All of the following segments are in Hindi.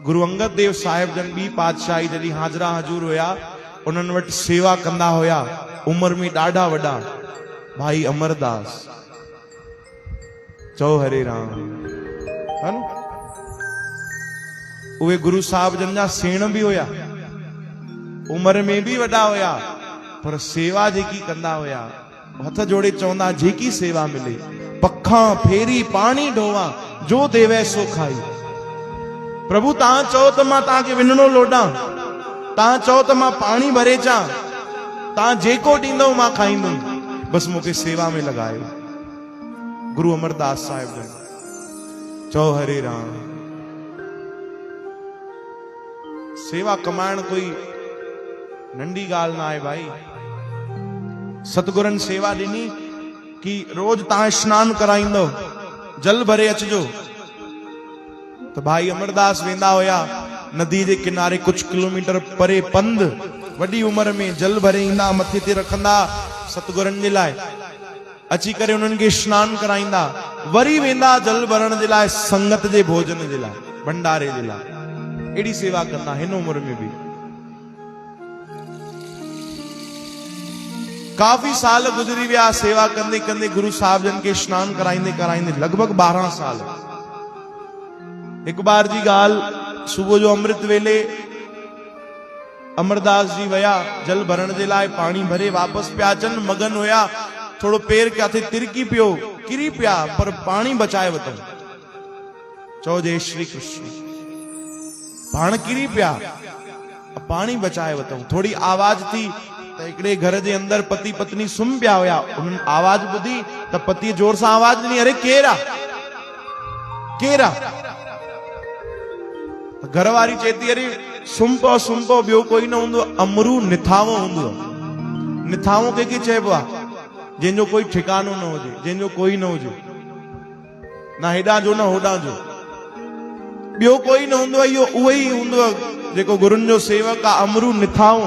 गुरु अंगद देव साहिब जन बी पातशाही जॾहिं हाजरा हजूर हुया, उन्हनि वटि सेवा कंदा हुया, उम्र में ॾाढा वॾा, भाई अमरदास। चओ हरे राम। है न? उहे गुरु साहिब जन जा सेण भी हुया, उम्र में भी वॾा हुया, पर सेवा जेकी कंदा हुया, हथ जोड़े चवंदा जेकी सेवा मिले, पखा फेरी पानी ढोवा, जो देवे सो खाई। प्रभु तहां चओ त मां तहांखे विनणो लोॾां, तहां चओ त मां पानी भरे अचां, तहां जेको ॾींदव मां खाईंदुमि, बस मूंखे सेवा में लॻायो। गुरु अमरदास साहिब जन। चओ हरे राम। सेवा कमाइण कोई नंढी ॻाल्हि ना आहे भाई। सतगुरनि सेवा ॾिनी कि रोज तहां स्नान कराईंदो, जल भरे अचजो। तो भाई अमरदास वेंदा हुया नदी के किनारे कुछ किलोमीटर परे पंध, वडी उम्र में जल भरे ईंदा, मथे ते रखंदा सतगुरनि जे लाइ, अची करे उन्हनि खे स्नान कराईंदा, वरी वेंदा जल भरण जे लाइ संगत जे भोजन जे लाइ, भंडारे जे लाइ। एड़ी सेवा कंदा हिन उम्र में भी। काफी साल गुजरी विया सेवा कंदे कंदे, गुरु साहिब जन के स्नान कराईंदे कराईंदे लगभग 12 साल। एक बार जी गाल, सुबह जो अमृत वेले अमरदास जी वया जल भरण जे लाइ, पानी भरे वापस पिया अचन, मगन हुया, थोड़ो पेर किथे तिरकी पियो, किरी पिया, पर पानी बचाए वतो। चओ जय श्री कृष्ण। पाण किरी पिया, पानी बचाए वतो। थोड़ी आवाज थी त हिकड़े घर जे अंदर पति पत्नी सुम पिया हुया, उन्हनि आवाज ॿुधी त पति जोर सां आवाज ॾिनी, अरे केर आहे, केर आहे? घर वारी चेती, अरे सुम पो ॿियो कोई न हूंदो, अमरू निथावो हूंदो। निथावो कंहिंखे चइबो आहे? जंहिंजो कोई ठिकानो न हुजे, जंहिंजो कोई न हुजे, न हेॾां जो न होॾां जो, ॿियो कोई न हूंदो। इहो उहो ई हूंदो जेको गुरुनि जो सेवक आहे, अमरू निथावो।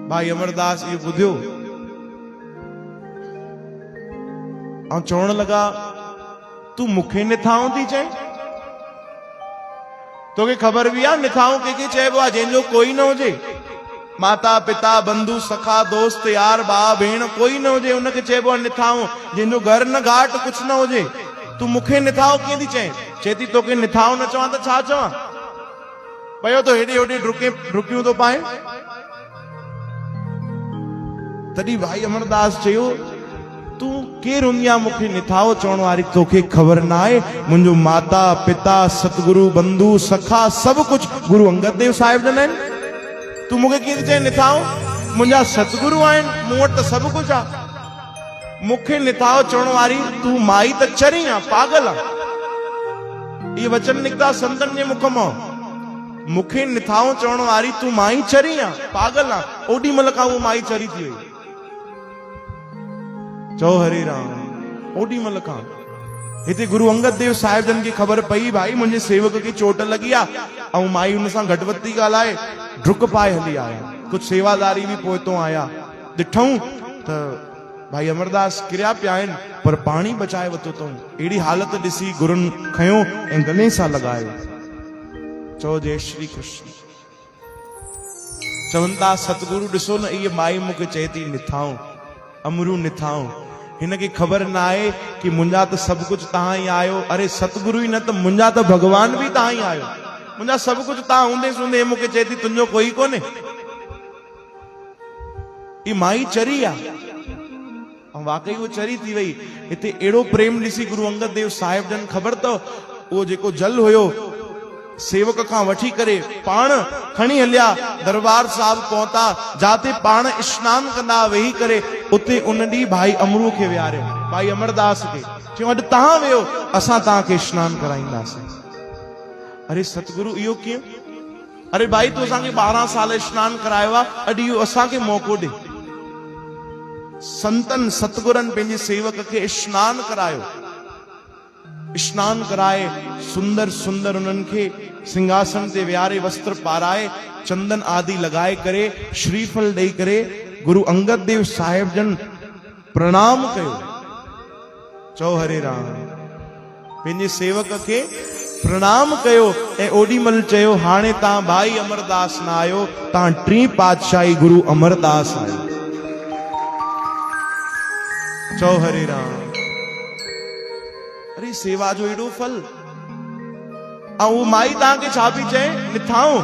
भाई अमरदास इहो ॿुधियो ऐं चवण लॻा, तू मूंखे निथाऊं थी चए? तोखे ख़बर बि आहे निथाऊं कंहिंखे चइबो आहे? जंहिंजो कोई न हुजे, माता पिता बंधु सखा दोस्त यार भाउ भेण कोई न हुजे, उनखे चइबो आहे निथाऊं। जंहिंजो घर न घाट कुछ न हुजे, तू मूंखे निथाऊं कीअं थी चए? चेती तोखे निथाऊं न चवां त छा चवां? पयो तो हेॾे होॾे डुकियूं थो पाए। तॾहिं भाई अमरदास चयो, तू केर हूंदी आहे मूंखे निथाओ चवण वारी? तोखे ख़बर ना आहे, मुंहिंजो माता पिता सतगुरु बंधु सखा सभु कुछ गुरु अंगद देव साहिब जन आहिनि। तू मूंखे कीअं थी चए निथाओ? मुंहिंजा सतगुरु आहिनि, मूं वटि त सभु कुछ आहे। मूंखे निथाओ चवण वारी तू माई त चरी आहे, पागल आहे। इहे वचन निकिता संतनि जे मुख मां। मूंखे निथाओ चवण वारी तू माई चरी आहे, पागल आहे। ओॾी महिल खां उहा माई चरी थी वई। चओ हरे राम। ओॾी महिल खां हिते गुरु अंगद देव साहिब जन खे ख़बर पई, भाई मुंहिंजे सेवक खे चोट लगी आहे, ऐं माई हुन सां घटवती ॻाल्हाए, डुक पाए हली आया। कुछ सेवादारी भी पोइतों आया, ॾिठूं त भाई अमरदास किरिया पिया आहिनि, पर पाणी बचाए वतो अथऊं। अहिड़ी हालत ॾिसी गुरुनि खयो ऐं गले सां लॻायो। चओ जय श्री कृष्ण। चवनि था सतगुरु ॾिसो न, इहे माई मूंखे चए थी निथाऊं, अमरू निथाऊं। हिन खे ख़बर न आहे कि मुंहिंजा त सभु कुछ तव्हां ई आहियो। अरे सतगुरु ई न त मुंहिंजा त भगवान भी तव्हां ई आहियो। मुंहिंजा सभु कुछ तव्हां हूंदे सूंदे मूंखे चए थी तुंहिंजो कोई कोन्हे। ई माई चरी आहे, ऐं वाकई उहो चरी थी वई। हिते अहिड़ो प्रेम ॾिसी गुरु अंगद देव साहिब जन ख़बर अथव, उहो जेको जल हुयो सेवक खां वठी करे पाण खणी हलिया, दरबार साहिब पहुता, जाते पाण स्नान कंदा वेही करे, उते उन ॾींहुं भाई अमरू खे विहारियो, भाई अमरदास खे। चयो अॼु तव्हां वियो, असां तव्हांखे स्नान कराईंदासीं। अरे सतगुरु इहो कीअं? अरे भाई तूं असांखे 12 साल स्नान करायो आहे, अॼु इहो असांखे मौक़ो ॾे। संतन सतगुरनि पंहिंजे सेवक खे स्नान करायो, स्नान कराए सुंदर सुंदर उन्हनि खे सिंहासन ते विहारे, वस्त्र पाराए, चंदन आदि लगाए करे, श्रीफल ॾेई करे गुरु अंगद देव साहिब जन प्रणाम कयो। चओ हरे राम। पंहिंजे सेवक खे प्रणाम कयो ऐं ओॾीमहिल चयो हाणे तव्हां भाई अमरदास न आयो, तव्हां टीं पातशाही गुरु अमरदास आयो। चओ हरे राम। अरे सेवा जो एॾो फल। ऐं उहो माई तव्हांखे छा पई चए, निथाओ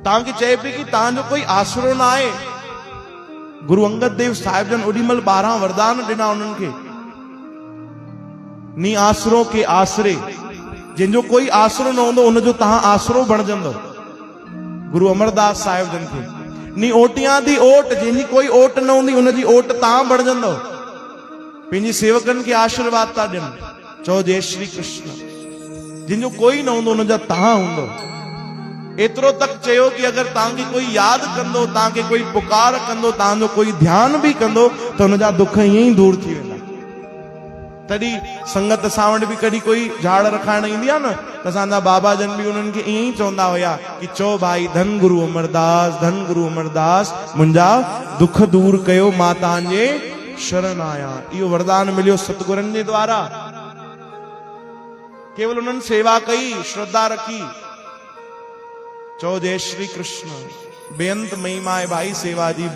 तव्हांखे चए पई कि तव्हांजो कोई आसरो न आहे। गुरु अंगद देव साहिब जन ओॾीमहिल 12 वरदान ॾिना उन्हनि खे, नी आसरो के आसरे, जंहिंजो कोई आसरो न हूंदो उनजो तव्हां आसरो बणजंदो। गुरु अमरदास साहिब जन खे नी ओटियां दी ओट, जंहिंजी कोई ओट न हूंदी उनजी ओट तव्हां बणजंदो। पंहिंजे सेवकनि खे आशीर्वाद था ॾियनि। चओ जय श्री कृष्ण। जिनजो कोई न हूंदो उनजा तव्हां हूंदो। एतिरो तक चयो कि अगर तव्हांखे कोई यादि कंदो, तव्हांखे कोई पुकार कंदो, तव्हांजो कोई ध्यानु बि कंदो त उनजा दुख ईअं ई दूर थी वेंदा। तॾहिं संगत सां वटि बि कॾहिं कोई झाड़ रखाइण ईंदी आहे न, त असांजा बाबा जन बि उन्हनि खे ईअं ई चवंदा हुया कि चओ भाई धन गुरु अमरदास, धन गुरु अमरदास, मुंहिंजा दुख दूर कयो, मां तव्हांजे शरण आहियां। इहो वरदान मिलियो सतगुरनि जे द्वारा। केवल उन्हनि सेवा कई, श्रद्धा रखी। चओ जय श्री कृष्ण। बेअंत महिमा है भाई सेवा जी।